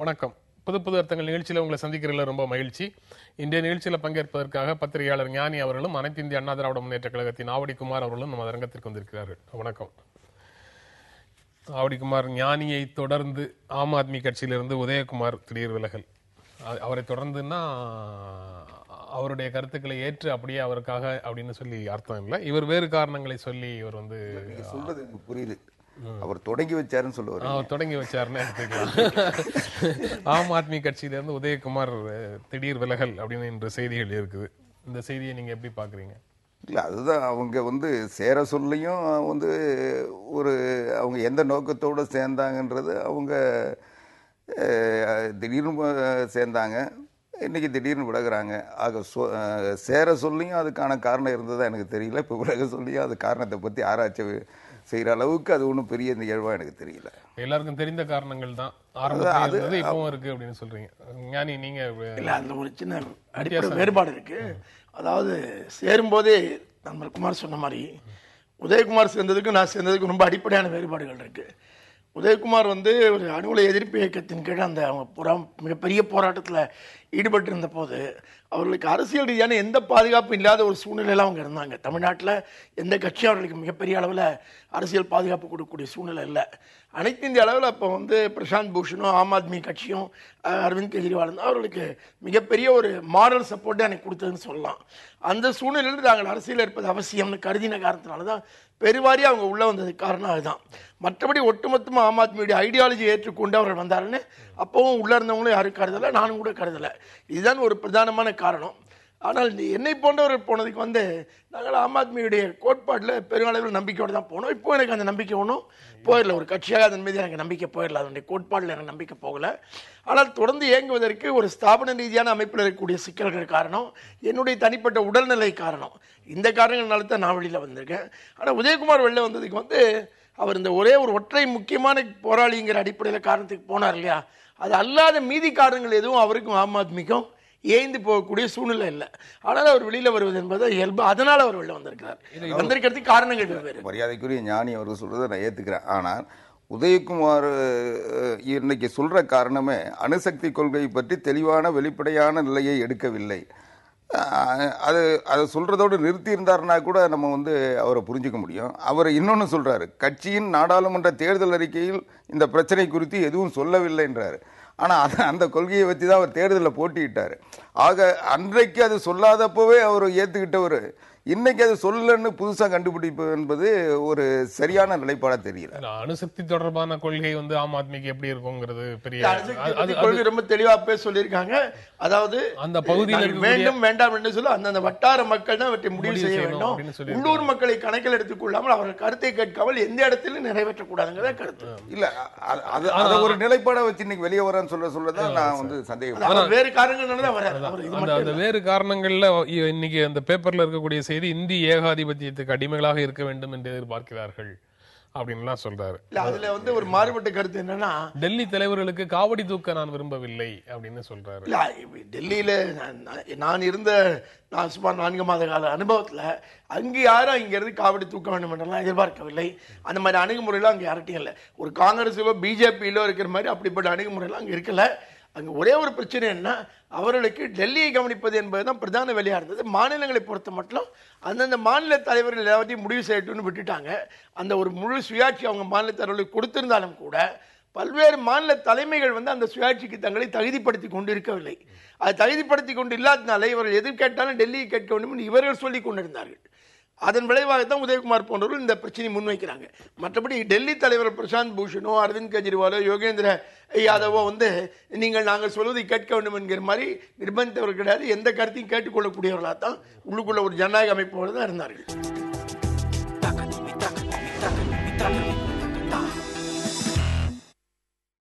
வணக்கம். புது புது அர்த்தங்கள் நிகழ்ச்சியில் உங்களை சந்திக்கிறதுல ரொம்ப மகிழ்ச்சி. இன்றைய நிகழ்ச்சியில் பங்கேற்பதற்காக பத்திரிகையாளர் ஞானி அவர்களும் அனைத்து இந்திய அண்ணா திராவிட முன்னேற்ற கழகத்தின் ஆவடிக்குமார் அவர்களும் நம்ம அரங்கத்திற்கு வந்திருக்கிறார்கள். வணக்கம். ஆவடிக்குமார், ஞானியை தொடர்ந்து ஆம் ஆத்மி கட்சியிலிருந்து உதயகுமார் திடீர் விலகல். அவரை தொடர்ந்துன்னா அவருடைய கருத்துக்களை ஏற்று அப்படியே அவருக்காக அப்படின்னு சொல்லி அர்த்தம் இல்லை. இவர் வேறு காரணங்களை சொல்லி இவர் வந்து சொல்றது எனக்கு புரியுது. அவர் தொடங்கி வச்சாருன்னு சொல்லுவார். அவர் தொடங்கி வச்சாருன்னு எடுத்துக்கலாம். ஆம் ஆத்மி கட்சியிலிருந்து உதயகுமார் திடீர் விலகல் அப்படின்னு இன்று செய்திகள் இருக்குது. இந்த செய்தியை நீங்க எப்படி பாக்குறீங்க? இல்லை, அதுதான் அவங்க வந்து சேர சொல்லியும் வந்து அவங்க எந்த நோக்கத்தோடு சேர்ந்தாங்கன்றது அவங்க திடீர்னு சேர்ந்தாங்க, இன்னைக்கு திடீர்னு விலகுறாங்க. ஆக சேர சொல்லியும் அதுக்கான காரணம் இருந்ததா எனக்கு தெரியல. இப்போ விலக சொல்லியும் அது காரணத்தை பற்றி ஆராய்ச்சி செய்யற அளவுக்கு அது ஒன்றும் பெரிய நிகழ்வா எனக்கு தெரியல. எல்லாருக்கும் தெரிந்த காரணங்கள் தான் ஆரம்பத்தில் இப்பவும் இருக்கு அப்படின்னு சொல்றீங்க. ஞானி, நீங்க இல்ல, அந்த ஒரு சின்ன அடிப்படை வேறுபாடு இருக்கு. அதாவது சேரும்போதே நம்ம குமார் சொன்ன மாதிரி உதயகுமார் சேர்ந்ததுக்கும் நான் சேர்ந்ததுக்கும் ரொம்ப அடிப்படையான வேறுபாடுகள் இருக்கு. உதயகுமார் வந்து ஒரு அணுகுலை எதிர்ப்பு இயக்கத்தின் கீழே அந்த அவங்க மிகப்பெரிய போராட்டத்தில் ஈடுபட்டு இருந்த போது அவர்களுக்கு அரசியல் ரீதியான எந்த பாதுகாப்பும் இல்லாத ஒரு சூழ்நிலையில் அவங்க இருந்தாங்க. தமிழ்நாட்டில் எந்த கட்சியும் அவர்களுக்கு மிகப்பெரிய அளவில் அரசியல் பாதுகாப்பு கொடுக்கக்கூடிய சூழ்நிலை இல்லை. அனைத்து இந்திய அளவில் அப்போ வந்து பிரசாந்த் பூஷனும் ஆம் ஆத்மி கட்சியும் அரவிந்த் கெஜ்ரிவால் தான் அவர்களுக்கு மிகப்பெரிய ஒரு மாரல் சப்போர்ட்டை எனக்கு கொடுத்ததுன்னு சொல்லலாம். அந்த சூழ்நிலையில் நாங்கள் அரசியல் இருப்பது அவசியம்னு கருதின காரணத்தினால தான் பெருவாரியாக அவங்க உள்ளே வந்ததுக்கு காரணம் அதுதான். மற்றபடி ஒட்டுமொத்தமாக ஆம் ஆத்மியுடைய ஐடியாலஜி ஏற்றுக்கொண்டு அவர்கள் வந்தாருன்னு அப்பவும் உள்ளே இருந்தவங்களும் யாரும் கருதலை, நானும் கூட கருதலை. இதுதான் ஒரு பிரதானமான காரணம். ஆனால் என்னை போன்றவர்கள் போனதுக்கு வந்து நாங்கள் ஆம் ஆத்மியுடைய கோட்பாட்டில் பெருமளவில் நம்பிக்கையோடு தான் போனோம். இப்போ எனக்கு அந்த நம்பிக்கை ஒன்றும் போயிடல. ஒரு கட்சியாக அதன் மீது எனக்கு நம்பிக்கை போயிடல, அதனுடைய கோட்பாட்டில் எனக்கு நம்பிக்கை போகலை. ஆனால் தொடர்ந்து இயங்குவதற்கு ஒரு ஸ்தாபன ரீதியான அமைப்பில் இருக்கக்கூடிய சிக்கல்கள் காரணம், என்னுடைய தனிப்பட்ட உடல்நிலை காரணம். இந்த காரணங்கள்னால தான் நான் வெளியில் வந்திருக்கேன். ஆனால் உதயகுமார் வெளில வந்ததுக்கு வந்து அவர் இந்த ஒரே ஒரு ஒற்றை முக்கியமான போராளிங்கிற அடிப்படையில் காரணத்துக்கு போனார் இல்லையா, அது அல்லாத மீதி காரணங்கள் எதுவும் அவருக்கும் ஆம் ஆத்மிக்கும் ஏய்ந்து போகக்கூடிய சூழ்நிலை இல்லை. ஆனால் அவர் வெளியில் வருவது என்பது இயல்பு. அதனால் அவர் வெளில வந்திருக்கிறார். வந்திருக்கிறதுக்கு காரணங்கள் வெவ்வேறு. மரியாதைக்குரிய ஞானி அவர்கள் சொல்றதை நான் ஏற்றுக்கிறேன். ஆனால் உதயகுமார் இன்னைக்கு சொல்ற காரணமே அணுசக்தி கொள்கை பற்றி தெளிவான வெளிப்படையான நிலையை எடுக்கவில்லை. அதை சொல்றதோடு நிறுத்தி இருந்தாருன்னா கூட நம்ம வந்து அவரை புரிஞ்சுக்க முடியும். அவர் இன்னொன்று சொல்றாரு, கட்சியின் நாடாளுமன்ற தேர்தல் அறிக்கையில் இந்த பிரச்சனை குறித்து எதுவும் சொல்லவில்லை என்றாரு. ஆனால் அந்த கொள்கையை வச்சு தான் அவர் தேர்தலில் போட்டியிட்டார். ஆக அன்றைக்கு அது சொல்லாதப்பவே அவர் ஏற்றுக்கிட்டவர் இன்னைக்கு அது சொல்லலன்னு புதுசாக கண்டுபிடிப்பு என்பது ஒரு சரியான நிலைப்பாடாக தெரியல. அணுசக்தி தொடர்பான கொள்கை வந்து ஆம் ஆத்மிக்கு எப்படி இருக்குங்கிறது பெரிய கொள்கை ரொம்ப தெளிவாக சொல்லியிருக்காங்க. அதாவது அந்த பகுதியில் வேண்டும் வேண்டாம் என்று சொல்லி அந்த வட்டார மக்கள் தான் அவற்றை முடிவு செய்ய வேண்டும். உள்ளூர் மக்களை கணக்கில் எடுத்துக்கொள்ளாமல் அவர்கள் கருத்தை கேட்காமல் எந்த இடத்திலும் நிறைவேற்றக்கூடாதுங்கிறத கருத்து இல்ல. அது ஒரு நிலைப்பாடை வச்சு இன்னைக்கு வெளியே வரேன்னு சொல்லதான் நான் வந்து சந்தேகம். வேறு காரணங்கள் தான் வராது. அந்த வேறு காரணங்கள்ல இன்னைக்கு அந்த பேப்பர்ல இருக்கக்கூடிய செய்தி இந்திய ஏகாதிபத்தியத்துக்கு அடிமைகளாக இருக்க வேண்டும் என்று எதிர்பார்க்கிறார்கள் அப்படின்லாம் சொல்றாரு. அதுல வந்து ஒரு மாறுபட்ட கருத்து என்னன்னா, டெல்லி தலைவர்களுக்கு காவடி தூக்க நான் விரும்பவில்லை அப்படின்னு சொல்றாரு. டெல்லியில நான் சுமார் 4 மாத கால அனுபவத்துல அங்கு யாரும் இங்க இருந்து காவடி தூக்க வேண்டும் என்றெல்லாம் எதிர்பார்க்கவில்லை. அந்த மாதிரி அணுகுமுறையெல்லாம் அங்க யார்ட்டையும் இல்லை. ஒரு காங்கிரஸிலோ பிஜேபியிலோ இருக்கிற மாதிரி அப்படிப்பட்ட அணுகுமுறையெல்லாம் அங்க இருக்கல. அங்கே ஒரே ஒரு பிரச்சனை என்ன, அவர்களுக்கு டெல்லியை கவனிப்பது என்பதுதான் பிரதான வேலையாக இருந்தது. மாநிலங்களை பொறுத்த மட்டும் அந்தந்த மாநில தலைவர்கள் எல்லாத்தையும் முடிவு செய்யட்டும்னு விட்டுட்டாங்க. அந்த ஒரு முழு சுயாட்சி அவங்க மாநில தலைவர்களுக்கு கொடுத்திருந்தாலும் கூட பல்வேறு மாநில தலைமைகள் வந்து அந்த சுயாட்சிக்கு தங்களை தகுதிப்படுத்தி கொண்டு இருக்கவில்லை. அது தகுதிப்படுத்தி கொண்டு இல்லாதனால இவர்கள் எது கேட்டாலும் டெல்லியை கேட்க வேண்டும் என்று இவர்கள் சொல்லிக் கொண்டிருந்தார்கள். அதன் விளைவாகத்தான் உதயகுமார் போன்றவர்கள் இந்த பிரச்சனை முன்வைக்கிறாங்க. மற்றபடி டெல்லி தலைவர் பிரசாந்த் பூஷனோ அரவிந்த் கெஜ்ரிவாலோ யோகேந்திர யாதவோ வந்து நாங்கள் சொல்வதை கேட்க வேண்டும் என்கிற மாதிரி நிர்பந்தித்தவர்கள் கிடையாது. எந்த கருத்தையும் கேட்டுக்கொள்ளக்கூடியவர்களாக தான் உள்ளுக்குள்ள ஒரு ஜனநாயக அமைப்போடு தான் இருந்தார்கள்.